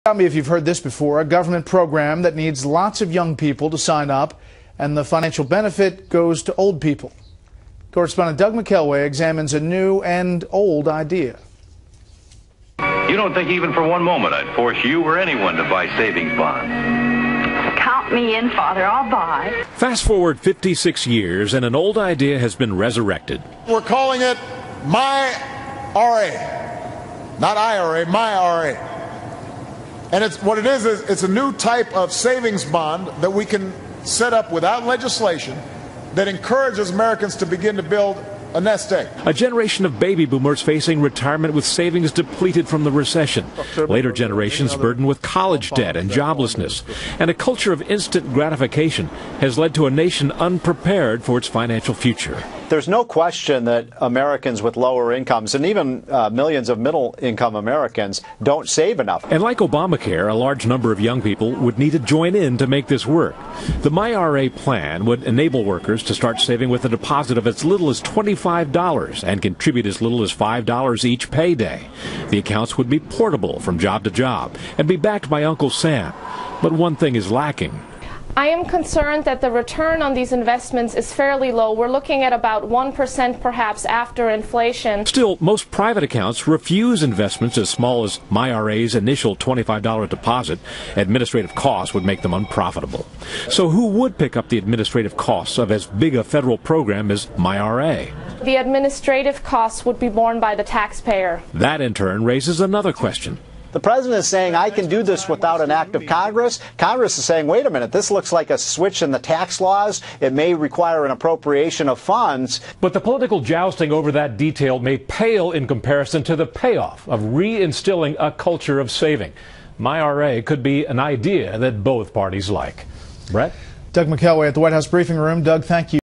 Tell me if you've heard this before, a government program that needs lots of young people to sign up, and the financial benefit goes to old people. Correspondent Doug McKelway examines a new and old idea. You don't think even for one moment I'd force you or anyone to buy savings bonds? Count me in, Father. I'll buy. Fast forward 56 years, and an old idea has been resurrected. We're calling it My RA. Not IRA, My RA. And what it is it's a new type of savings bond that we can set up without legislation that encourages Americans to begin to build a nest egg. A generation of baby boomers facing retirement with savings depleted from the recession. Later generations burdened with college debt and joblessness. And a culture of instant gratification has led to a nation unprepared for its financial future. There's no question that Americans with lower incomes and even millions of middle-income Americans don't save enough. And like Obamacare, a large number of young people would need to join in to make this work. The MyRA plan would enable workers to start saving with a deposit of as little as $25 and contribute as little as $5 each payday. The accounts would be portable from job to job and be backed by Uncle Sam. But one thing is lacking. I am concerned that the return on these investments is fairly low. We're looking at about 1% perhaps after inflation. Still, most private accounts refuse investments as small as MyRA's initial $25 deposit. Administrative costs would make them unprofitable. So who would pick up the administrative costs of as big a federal program as MyRA? The administrative costs would be borne by the taxpayer. That in turn raises another question. The president is saying, I can do this without an act of Congress. Congress is saying, wait a minute, this looks like a switch in the tax laws. It may require an appropriation of funds. But the political jousting over that detail may pale in comparison to the payoff of reinstilling a culture of saving. MyRA could be an idea that both parties like. Brett? Doug McKelway at the White House Briefing Room. Doug, thank you.